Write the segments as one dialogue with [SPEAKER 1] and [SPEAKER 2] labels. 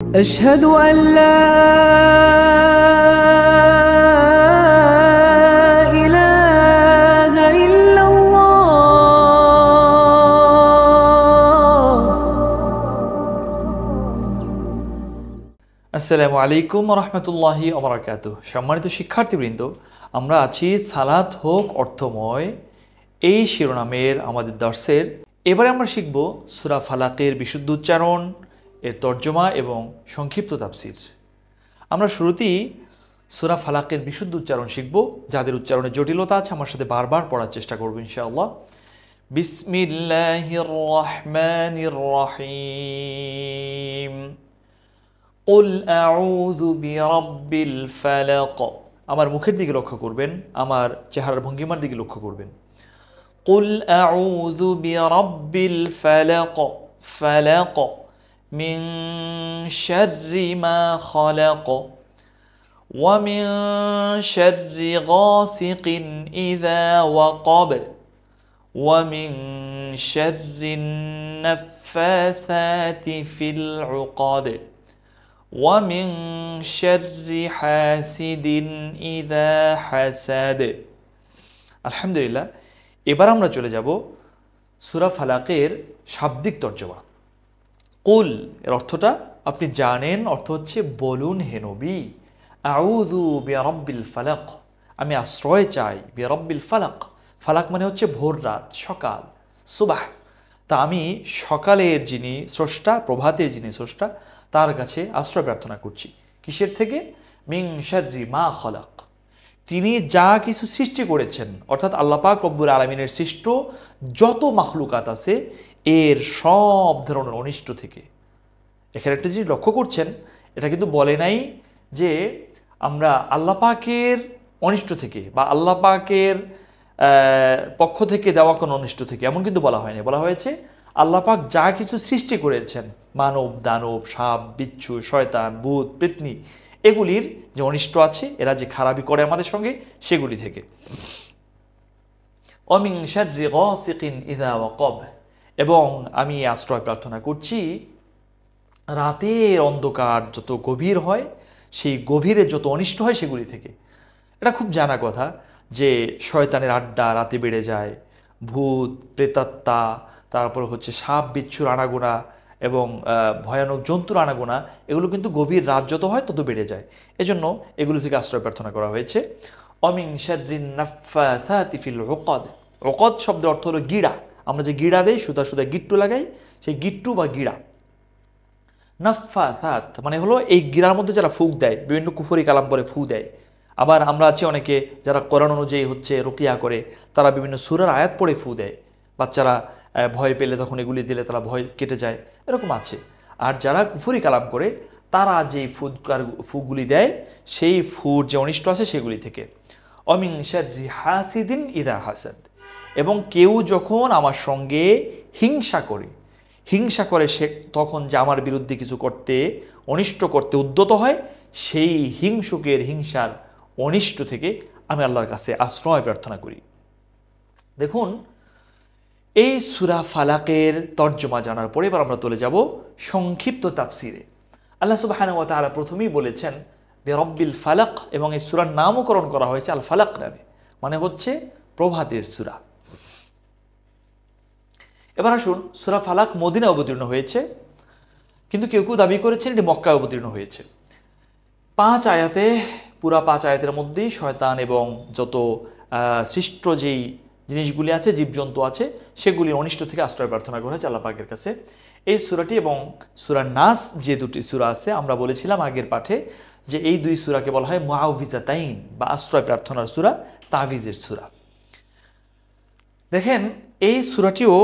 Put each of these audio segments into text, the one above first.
[SPEAKER 1] أشهد أن لا إله إلا الله
[SPEAKER 2] আসসালামু আলাইকুম রহমতুল্লাহি ওবারাকাতুহ। সম্মানিত শিক্ষার্থীবৃন্দ, আমরা আছি সালাত হোক অর্থময় এই শিরোনামের আমাদের দর্শের। এবারে আমরা শিখব সূরা ফালাকের বিশুদ্ধ উচ্চারণ, এর তর্জমা এবং সংক্ষিপ্ত তাফসির। আমরা শুরুতেই সূরা ফালাকের বিশুদ্ধ উচ্চারণ শিখব। যাদের উচ্চারণে জটিলতা আছে আমার সাথে বারবার পড়ার চেষ্টা করব ইনশাআল্লাহ। বিসমিল্লাহির রহমানির রহিম। কুল আউযু বিরাব্বিল ফালাক। আমার মুখের দিকে লক্ষ্য করবেন, আমার চেহারার ভঙ্গিমার দিকে লক্ষ্য করবেন। কুল আউযু বিরাব্বিল ফালাক। ফালাক মিন শাররি মা খালাক ওয়া মিন শাররি গাসিকিন ইযা ওয়াকাব ওয়া মিন শাররিন নাফাসাতি ফিল উকাদ ওয়া মিন শাররি হাসিদিন ইযা হাসাদ। আলহামদুলিল্লাহ। এবার আমরা চলে যাব সূরা ফালাকের শাব্দিক তর্জমা। কুল এর অর্থটা আপনি জানেন, অর্থ হচ্ছে বলুন হে নবী। আউযু বিরাব্বিল ফালাক, আমি আশ্রয় চাই বিরাব্বিল ফালাক। ফালাক মানে হচ্ছে ভোর রাত, সকাল, সুবাহ। তা আমি সকালের যিনি স্রষ্টা, প্রভাতের যিনি স্রষ্টা, তার কাছে আশ্রয় প্রার্থনা করছি। কিসের থেকে? মিন শাররি মা খালাক, তিনি যা কিছু সৃষ্টি করেছেন, অর্থাৎ আল্লাহ পাক রব্বুল আলামিনের সৃষ্ট যত মাখলুকাত আছে এর সব ধরনের অনিষ্ট থেকে। এখানে একটা জিনিস লক্ষ্য করছেন, এটা কিন্তু বলে নাই যে আমরা আল্লাহ পাকের অনিষ্ট থেকে বা আল্লাহ পাকের পক্ষ থেকে দেওয়া কোনো অনিষ্ট থেকে, এমন কিন্তু বলা হয়নি। বলা হয়েছে আল্লাহ পাক যা কিছু সৃষ্টি করেছেন, মানব, দানব, সাপ, বিচ্ছু, শয়তান, ভূত, পেতনি, এগুলির যে অনিষ্ট আছে, এরা যে খারাপি করে আমাদের সঙ্গে, সেগুলি থেকে। ওয়া মিন শাররি গাসিকিন ইযা ওয়াকাব, এবং আমি আশ্রয় প্রার্থনা করছি রাতের অন্ধকার যত গভীর হয়, সেই গভীরে যত অনিষ্ট হয় সেগুলি থেকে। এটা খুব জানা কথা যে শয়তানের আড্ডা রাতে বেড়ে যায়, ভূত, প্রেতাত্মা, তারপর হচ্ছে সাপ, বিচ্ছুর আনাগোনা এবং ভয়ানক জন্তুর আনাগোনা, এগুলো কিন্তু গভীর রাত যত হয় তত বেড়ে যায়। এজন্য এগুলো থেকে আশ্রয় প্রার্থনা করা হয়েছে। ওয়া মিন শাররিন নাফাসাতি ফিল উকাদ। উকাদ শব্দের অর্থ হলো গিড়া। আমরা যে গিড়া দেই, সুতা সুতা গিট্টু লাগাই, সেই গিট্টু বা গিড়া। নাফাসাত মানে হলো এই গিরার মধ্যে যারা ফুক দেয়, বিভিন্ন কুফরি কালাম পরে ফু দেয়। আবার আমরা আছি অনেকে যারা কোরআন অনুযায়ী হচ্ছে রুকিয়া করে, তারা বিভিন্ন সূরার আয়াত পড়ে ফু দেয়। বাচ্চারা ভয় পেলে তখন এগুলি দিলে তারা ভয় কেটে যায়, এরকম আছে। আর যারা কুফরি কালাম করে, তারা যে ফুগুলি দেয়, সেই ফুর যে অনিষ্ট আছে সেগুলি থেকে। ওয়া মিন শাররি হাসিদিন ইযা হাসাদ, এবং কেউ যখন আমার সঙ্গে হিংসা করে, সে তখন যে আমার বিরুদ্ধে কিছু করতে, অনিষ্ট করতে উদ্যত হয়, সেই হিংসুকের হিংসার অনিষ্ট থেকে আমি আল্লাহর কাছে আশ্রয় প্রার্থনা করি। দেখুন, এই সূরা ফালাকের তর্জমা জানার পরে এবার আমরা চলে যাব সংক্ষিপ্ত তাফসিরে। আল্লাহ সুবহানাহু ওয়া তাআলা প্রথমেই বলেছেন বিরাব্বিল ফালাক, এবং এই সূরার নামকরণ করা হয়েছে আল ফালাক নামে, মানে হচ্ছে প্রভাতের সূরা। এবার আসুন, সূরা ফালাক মদিনায় অবতীর্ণ হয়েছে, কিন্তু কেউ কেউ দাবি করেছেন এটি মক্কায় অবতীর্ণ হয়েছে। 5 আয়াতে, পুরা 5 আয়াতের মধ্যেই শয়তান এবং যত সৃষ্ট যেই জিনিসগুলি আছে, জীবজন্তু আছে, সেগুলির অনিষ্ট থেকে আশ্রয় প্রার্থনা করা হয়েছে আল্লাহ পাকের কাছে। এই সূরাটি এবং সূরা নাস, যে দুটি সূরা আছে, আমরা বলেছিলাম আগের পাঠে যে এই দুই সূরাকে বলা হয় মুআউযিজাতাইন বা আশ্রয় প্রার্থনার সূরা, তাবিজের সূরা। দেখেন, এই সূরাটিও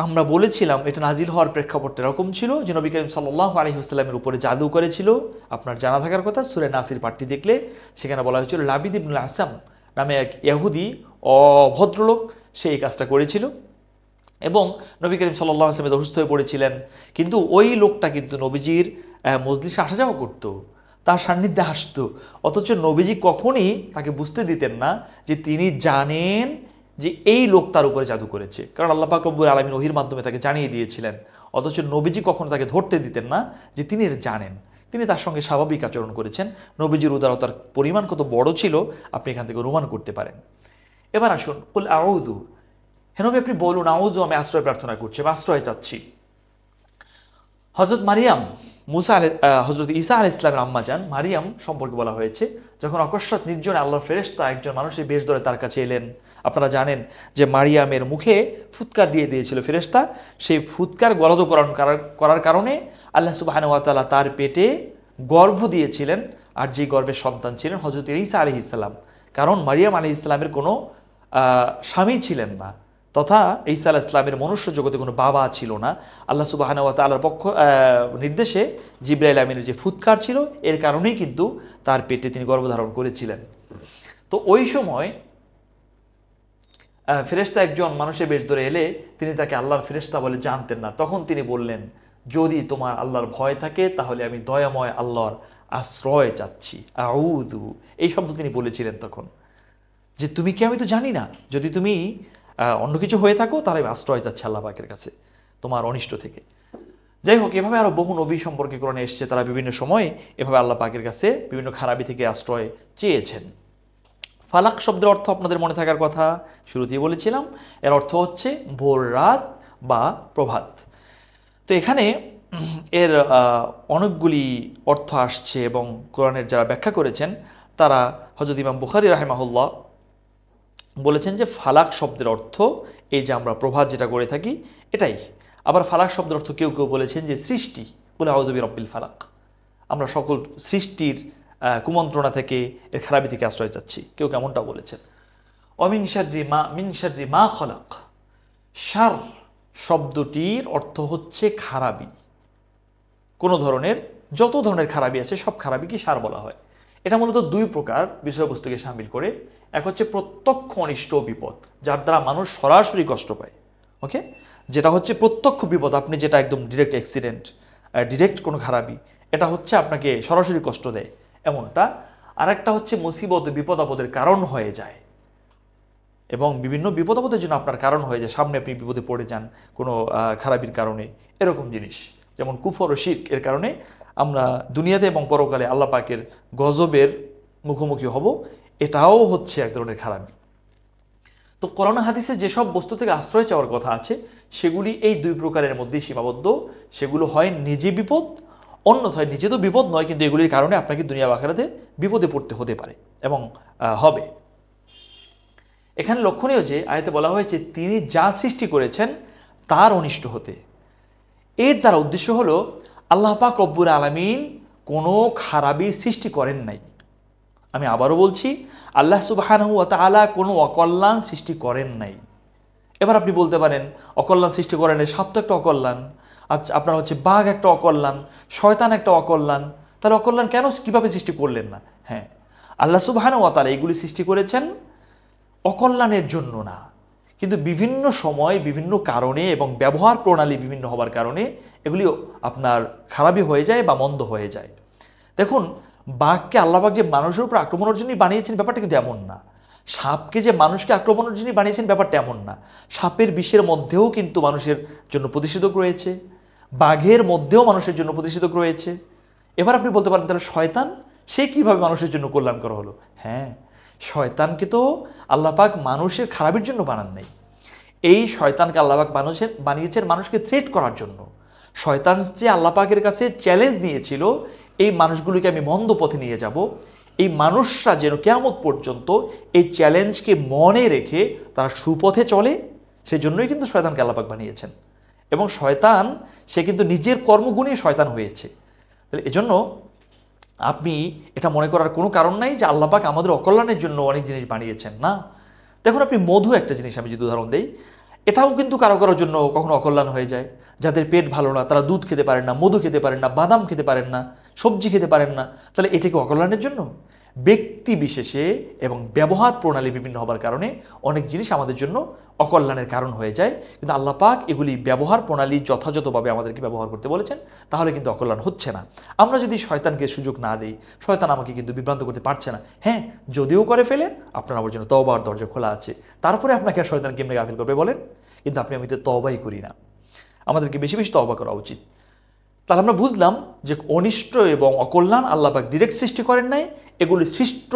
[SPEAKER 2] আমরা বলেছিলাম এটা নাজিল হওয়ার প্রেক্ষাপট এরকম ছিল যে নবী করিম সাল্লাল্লাহু আলাইহি ওয়াসাল্লামের উপরে জাদু করেছিল। আপনার জানা থাকার কথা, সূরা নাসির পাঠটি দেখলে সেখানে বলা হয়েছিল লাবিদ ইবনুল আসাম নামে এক ইহুদি অভদ্রলোক সে এই কাজটা করেছিল, এবং নবী করিম সাল্লাল্লাহু আলাইহি ওয়াসাল্লাম অসুস্থ হয়ে পড়েছিলেন। কিন্তু ওই লোকটা কিন্তু নবীজির মজলিসে আসা যাওয়া করতো, তার সান্নিধ্যে আসতো, অথচ নবীজি কখনই তাকে বুঝতে দিতেন না যে তিনি জানেন যে এই লোক তার উপরে জাদু করেছে, কারণ আল্লাহ পাক রব্বুল আলামিন ওহীর মাধ্যমে তাকে জানিয়ে দিয়েছিলেন। অথচ নবীজি কখনো তাকে ধরতে দিতেন না যে তিনি এটা জানেন। তিনি তার সঙ্গে স্বাভাবিক আচরণ করেছেন। নবীজির উদারতার পরিমাণ কত বড় ছিল আপনি এখান থেকে অনুমান করতে পারেন। এবার আসুন, কুল আউযু, হে নবী আপনি বলুন আউযু, আমি আশ্রয় প্রার্থনা করছি, আমি আশ্রয় চাচ্ছি। হযরত মারিয়াম হযরত ঈসা আলাইহিস সালামের আম্মা জান মারিয়াম সম্পর্কে বলা হয়েছে, যখন অকস্মাৎ নির্জনে আল্লাহর ফেরেশতা একজন মানুষের বেশ ধরে তার কাছে এলেন। আপনারা জানেন যে মারিয়ামের মুখে ফুৎকার দিয়ে দিয়েছিল ফেরেশতা। সেই ফুৎকার গলদ করার কারণে আল্লাহ সুবহানাহু ওয়া তাআলা তার পেটে গর্ভ দিয়েছিলেন, আর যে গর্ভের সন্তান ছিলেন হযরত ঈসা আলাইহিস সালাম। কারণ মারিয়াম আলাইহিস সালামের কোনো স্বামী ছিলেন না, তথা ঈসা আলাইহিস সালামের মনুষ্য জগতে কোনো বাবা ছিল না। আল্লাহ সুবহানাহু ওয়া তাআলার নির্দেশে জিবরাইল আমিনের যে ফুৎকার ছিল, এর কারণেই কিন্তু তার পেটে তিনি গর্ভধারণ করেছিলেন। তো ওই সময় ফেরেশতা একজন মানুষের বেশ ধরে এলে তিনি তাকে আল্লাহর ফেরেশতা বলে জানতেন না। তখন তিনি বললেন, যদি তোমার আল্লাহর ভয় থাকে তাহলে আমি দয়াময় আল্লাহর আশ্রয় চাচ্ছি, আউযু, এই শব্দ তিনি বলেছিলেন তখন, যে তুমি কি আমি তো জানি না, যদি তুমি অন্য কিছু হয়ে থাকো তাহলে আমি আশ্রয় চাচ্ছি আল্লাহ পাকের কাছে তোমার অনিষ্ট থেকে। যাই হোক, এভাবে আরো বহু নবী সম্পর্কে কোরআনে এসেছে, তারা বিভিন্ন সময়ে এভাবে আল্লাহ পাকের কাছে বিভিন্ন খারাপি থেকে আশ্রয় চেয়েছেন। ফালাক শব্দের অর্থ আপনাদের মনে থাকার কথা, শুরুতেই বলেছিলাম, এর অর্থ হচ্ছে ভোর রাত বা প্রভাত। তো এখানে এর অনেকগুলি অর্থ আসছে এবং কোরআনের যারা ব্যাখ্যা করেছেন তারা, হযরত ইমাম বুখারী রাহিমাহুল্লাহ বলেছেন যে ফালাক শব্দের অর্থ এই যে আমরা প্রভাত যেটা করে থাকি এটাই। আবার ফালাক শব্দের অর্থ কেউ কেউ বলেছেন যে সৃষ্টি, বলে আউযু বিরাব্বিল ফালাক, আমরা সকল সৃষ্টির কুমন্ত্রণা থেকে, এর খারাপি থেকে আশ্রয় চাচ্ছি, কেউ কেমনটা বলেছেন। অমিন শাররি মা খলাক, শার শব্দটির অর্থ হচ্ছে খারাপি, কোনো ধরনের যত ধরনের খারাপি আছে সব খারাপিকে শার বলা হয়। এটা মূলত দুই প্রকার বিষয়বস্তুকে শামিল করে। এক হচ্ছে প্রত্যক্ষ অনিষ্ট বিপদ, যার দ্বারা মানুষ সরাসরি কষ্ট পায়, ওকে, যেটা হচ্ছে প্রত্যক্ষ বিপদ, আপনি যেটা একদম ডিরেক্ট অ্যাক্সিডেন্ট, ডিরেক্ট কোনো খারাপি, এটা হচ্ছে আপনাকে সরাসরি কষ্ট দেয় এমনটা। আর একটা হচ্ছে মুসিবত, বিপদ আপদের কারণ হয়ে যায় এবং বিভিন্ন বিপদ আপদের জন্য আপনার কারণ হয়ে যায়, সামনে আপনি বিপদে পড়ে যান কোনো খারাপির কারণে, এরকম জিনিস। যেমন কুফর ও শিরক, এর কারণে আমরা দুনিয়াতে এবং পরকালে আল্লাহ পাকের গজবের মুখোমুখি হব, এটাও হচ্ছে এক ধরনের খারাপি। তো কোরআন হাদিসে যেসব বস্তু থেকে আশ্রয় চাওয়ার কথা আছে সেগুলি এই দুই প্রকারের মধ্যেই সীমাবদ্ধ। সেগুলো হয় নিজে বিপদ, অন্যথায় নিজে তো বিপদ নয়, কিন্তু এগুলির কারণে আপনাকে দুনিয়া বা আখিরাতে বিপদে পড়তে হতে পারে এবং হবে। এখানে লক্ষণীয় যে আয়াতে বলা হয়েছে তিনি যা সৃষ্টি করেছেন তার অনিষ্ট হতে, এর দ্বারা উদ্দেশ্য হলো আল্লাহ পাক রব্বুল আলামিন কোনো খারাপি সৃষ্টি করেন নাই। আমি আবারও বলছি, আল্লাহ সুবহানাহু ওয়া তাআলা কোনো অকল্যাণ সৃষ্টি করেন নাই। এবার আপনি বলতে পারেন অকল্যাণ সৃষ্টি করেন নাই, সাপ তো একটা অকল্যাণ, আচ্ছা আপনার হচ্ছে বাঘ একটা অকল্যাণ, শয়তান একটা অকল্যাণ, তাহলে অকল্যাণ কেন কিভাবে সৃষ্টি করলেন না? হ্যাঁ, আল্লাহ সুবহানাহু ওয়া তাআলা এগুলি সৃষ্টি করেছেন অকল্যাণের জন্য না, কিন্তু বিভিন্ন সময় বিভিন্ন কারণে এবং ব্যবহার প্রণালী বিভিন্ন হবার কারণে এগুলি আপনার খারাপই হয়ে যায় বা মন্দ হয়ে যায়। দেখুন, বাঘকে আল্লাহবাক যে মানুষের উপর আক্রমণের জন্যই বানিয়েছেন ব্যাপারটা কিন্তু এমন না। সাপকে যে মানুষকে আক্রমণের জন্যই বানিয়েছেন ব্যাপারটা এমন না। সাপের বিষের মধ্যেও কিন্তু মানুষের জন্য প্রতিষেধক রয়েছে, বাঘের মধ্যেও মানুষের জন্য প্রতিষেধক রয়েছে। এবার আপনি বলতে পারেন তাহলে শয়তান সে কিভাবে মানুষের জন্য কল্যাণকর হলো? হ্যাঁ, শয়তানকে তো আল্লাহ পাক মানুষের খারাপের জন্য বানান নাই। এই শয়তানকে আল্লাহ পাক বানিয়েছেন মানুষকে থ্রেট করার জন্য। শয়তান যে আল্লাহ পাকের কাছে চ্যালেঞ্জ নিয়েছিল এই মানুষগুলোকে আমি মন্দ পথে নিয়ে যাব, এই মানুষরা যেন কিয়ামত পর্যন্ত এই চ্যালেঞ্জকে মনে রেখে তারা সুপথে চলে, সেজন্যই কিন্তু শয়তানকে আল্লাহ পাক বানিয়েছেন। এবং শয়তান সে কিন্তু নিজের কর্মগুণে শয়তান হয়েছে। তাহলে এজন্য আপনি এটা মনে করার কোনো কারণ নাই যে আল্লাহ পাক আমাদের অকল্যাণের জন্য অনেক জিনিস বানিয়েছেন, না। দেখুন, আপনি মধু একটা জিনিস, আমি যদি উদাহরণ দেই, এটাও কিন্তু কারো কারোর জন্য কখনো অকল্যাণ হয়ে যায়। যাদের পেট ভালো না তারা দুধ খেতে পারেন না, মধু খেতে পারেন না, বাদাম খেতে পারেন না, সবজি খেতে পারেন না, তাহলে এটা কি অকল্যাণের জন্য? ব্যক্তি বিশেষে এবং ব্যবহার প্রণালী বিভিন্ন হবার কারণে অনেক জিনিস আমাদের জন্য অকল্যাণের কারণ হয়ে যায়, কিন্তু আল্লাহ পাক এগুলি ব্যবহার প্রণালী যথাযথভাবে আমাদেরকে ব্যবহার করতে বলেছেন, তাহলে কিন্তু অকল্যাণ হচ্ছে না। আমরা যদি শয়তানকে সুযোগ না দিই, শয়তান আমাকে কিন্তু বিভ্রান্ত করতে পারছে না। হ্যাঁ, যদিও করে ফেলে, আপনার আমার জন্য তওবার দরজা খোলা আছে। তারপরে আপনাকে আর শয়তান কেমনে গাফিল করবে বলেন? কিন্তু আমি তো তওবাই করি না। আমাদেরকে বেশি বেশি তওবা করা উচিত। তাহলে আমরা বুঝলাম যে অনিষ্ট এবং অকল্যাণ আল্লাহ পাক ডিরেক্ট সৃষ্টি করেন নাই, এগুলি সৃষ্ট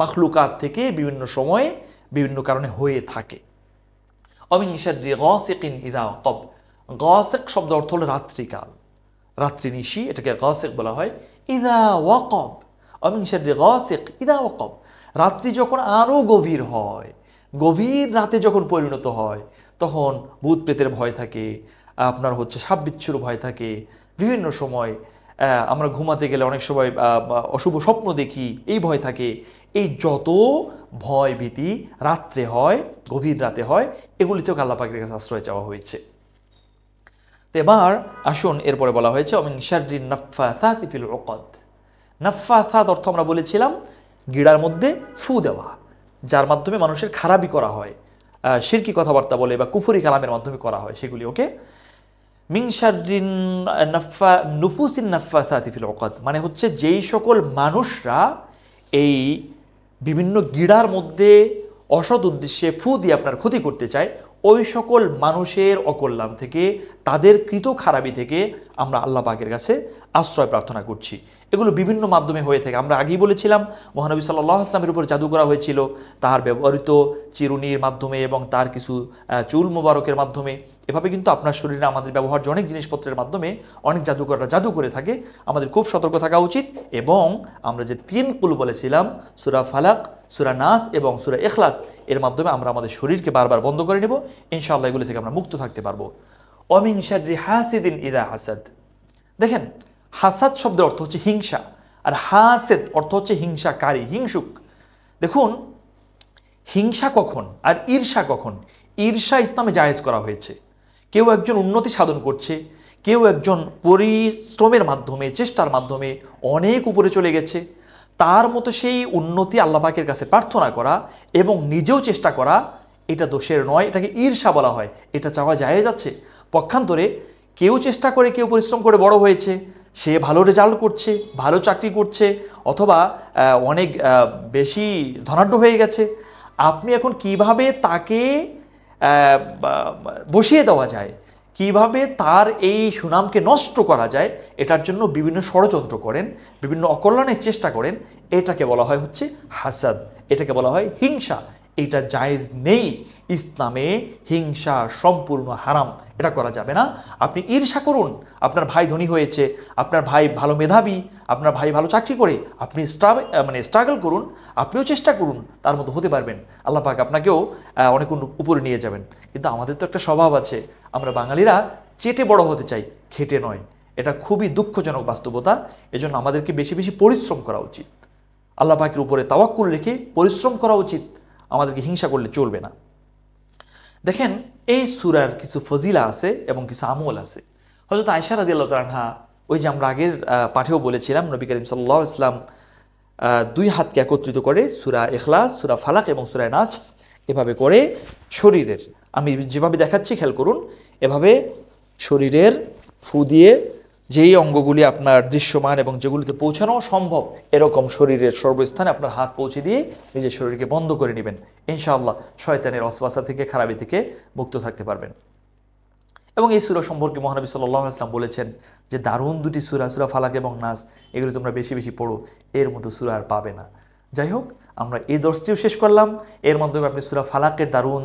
[SPEAKER 2] মাখলুকাত থেকে বিভিন্ন সময়ে বিভিন্ন কারণে হয়ে থাকে। অমিন শাররি গাসিকিন ইযা ওয়াকাব, গাসিক শব্দ অর্থ হলো রাত্রিকাল, রাত্রি নিশি, এটাকে গাসিক বলা হয়। ইযা ওয়াকাব, অমিন শাররি গাসিক ইযা ওয়াকাব, রাত্রি যখন আরো গভীর হয়, গভীর রাতে যখন পরিণত হয়, তখন ভূত প্রেতের ভয় থাকে, আপনার হচ্ছে সাপ বিচ্ছুর ভয় থাকে, বিভিন্ন সময় আমরা ঘুমাতে গেলে অনেক সময় অশুভ স্বপ্ন দেখি, এই ভয় থাকে। এই যত ভয় ভীতি রাত্রে হয়, গভীর রাতে হয়, এগুলিতেও আল্লাহ পাকের কাছে আশ্রয় চাওয়া হয়েছে। তো এবার আসুন, এরপরে বলা হয়েছে অমিন শাররিন নাফফাসাতি ফিল উকাদ। নাফফাসাত অর্থ আমরা বলেছিলাম গিড়ার মধ্যে ফু দেওয়া, যার মাধ্যমে মানুষের খারাপি করা হয়, শিরকি কথাবার্তা বলে বা কুফরি কালামের মাধ্যমে করা হয় সেগুলি। ওকে, মিন শাররিন নুফুসিন নাফফাসাতি ফিল উকাদ মানে হচ্ছে যেই সকল মানুষরা এই বিভিন্ন গিড়ার মধ্যে অসৎ উদ্দেশ্যে ফু দিয়ে আপনার ক্ষতি করতে চায়, ওই সকল মানুষের অকল্যাণ থেকে, তাদের কৃত খারাপি থেকে আমরা আল্লাহ পাকের কাছে আশ্রয় প্রার্থনা করছি। এগুলো বিভিন্ন মাধ্যমে হয়ে থাকে। আমরা আগেই বলেছিলাম মহানবী সাল্লাল্লাহু আলাইহি ওয়াসাল্লামের উপর জাদু করা হয়েছিল, তার ব্যবহৃত চিরুনির মাধ্যমে এবং তার কিছু চুল মোবারকের মাধ্যমে। এভাবে কিন্তু আপনার শরীরে আমাদের ব্যবহার্য অনেক জিনিসপত্রের মাধ্যমে অনেক জাদুকররা জাদু করে থাকে। আমাদের খুব সতর্ক থাকা উচিত। এবং আমরা যে 3 কুল বলেছিলাম, সূরা ফালাক, সূরা নাস এবং সূরা ইখলাস, এর মাধ্যমে আমরা আমাদের শরীরকে বারবার বন্ধ করে নেব। ইনশাআল্লাহ এগুলো থেকে আমরা মুক্ত থাকতে পারবো। অমিন শাররি হাসিদিন ইযা হাসাদ। দেখেন, হাসাদ শব্দের অর্থ হচ্ছে হিংসা, আর হাসেদ অর্থ হচ্ছে হিংসাকারী, হিংসুক। দেখুন, হিংসা কখন আর ঈর্ষা কখন? ঈর্ষা ইসলামে জায়েজ করা হয়েছে। কেউ একজন উন্নতি সাধন করছে, কেউ একজন পরিশ্রমের মাধ্যমে, চেষ্টার মাধ্যমে অনেক উপরে চলে গেছে, তার মতো সেই উন্নতি আল্লাহ পাকের কাছে প্রার্থনা করা এবং নিজেও চেষ্টা করা, এটা দোষের নয়, এটাকে ঈর্ষা বলা হয়। এটা চাওয়া জায়েজ আছে। পক্ষান্তরে কেউ চেষ্টা করে, কেউ পরিশ্রম করে বড় হয়েছে, সে ভালো রেজাল্ট করছে, ভালো চাকরি করছে, অথবা অনেক বেশি ধনাঢ্য হয়ে গেছে, আপনি এখন কিভাবে তাকে বসিয়ে দেওয়া যায়, কিভাবে তার এই সুনামকে নষ্ট করা যায়, এটার জন্য বিভিন্ন ষড়যন্ত্র করেন, বিভিন্ন অকল্যাণের চেষ্টা করেন, এটাকে বলা হয় হচ্ছে হাসাদ, এটাকে বলা হয় হিংসা। এটা জায়েজ নেই। ইসলামে হিংসা সম্পূর্ণ হারাম, এটা করা যাবে না। আপনি ঈর্ষা করুন, আপনার ভাই ধনী হয়েছে, আপনার ভাই ভালো মেধাবী, আপনার ভাই ভালো চাকরি করে, আপনি স্ট্রাগল করুন, আপনিও চেষ্টা করুন, তার মতো হতে পারবেন। আল্লাহ পাক আপনাকেও অনেক উপরে নিয়ে যাবেন। কিন্তু আমাদের তো একটা স্বভাব আছে, আমরা বাঙালিরা চেটে বড় হতে চাই, খেটে নয়। এটা খুবই দুঃখজনক বাস্তবতা। এজন্য আমাদেরকে বেশি বেশি পরিশ্রম করা উচিত, আল্লাহ পাকের উপরে তাওয়াক্কুল রেখে পরিশ্রম করা উচিত। আমাদেরকে হিংসা করলে চলবে না। দেখেন, এই সূরার কিছু ফজিলা আছে এবং কিছু আমল আছে। হযরত আয়েশা রাদিয়াল্লাহু তাআলা আনহা, ওই যে আমরা আগের পাঠেও বলেছিলাম, নবী করিম সাল্লাল্লাহু আলাইহি ওয়াসাল্লাম 2 হাতকে একত্রিত করে সূরা ইখলাস, সূরা ফালাক এবং সূরা নাস এভাবে করে শরীরের, আমি যেভাবে দেখাচ্ছি খেয়াল করুন, এভাবে শরীরের ফু দিয়ে যেই অঙ্গগুলি আপনার দৃশ্যমান এবং যেগুলিতে পৌঁছানো সম্ভব, এরকম শরীরের সর্বস্থানে আপনার হাত পৌঁছে দিয়ে নিজের শরীরকে বন্ধ করে নেবেন। ইনশাআল্লাহ শয়তানের ওয়াসওয়াসা থেকে, খারাপি থেকে মুক্ত থাকতে পারবেন। এবং এই সূরা সম্পর্কে মহানবী সাল্লাল্লাহু আলাইহি ওয়াসাল্লাম বলেছেন যে দারুণ 2টি সূরা, সূরা ফালাক এবং নাস, এগুলো তোমরা বেশি বেশি পড়ো, এর মতো সূরা আর পাবে না। যাই হোক, আমরা এই দর্শটিও শেষ করলাম। এর মাধ্যমে আপনি সূরা ফালাকের দারুণ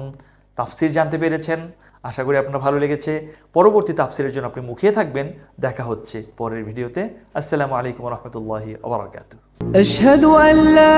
[SPEAKER 2] তাফসির জানতে পেরেছেন। আশা করি আপনার ভালো লেগেছে। পরবর্তী তাফসিরের জন্য আপনি মুখিয়ে থাকবেন। দেখা হচ্ছে পরের ভিডিওতে। আসসালামু আলাইকুম ওয়া রাহমাতুল্লাহি ওয়া বারাকাতুহু।
[SPEAKER 1] আশহাদু আল্লা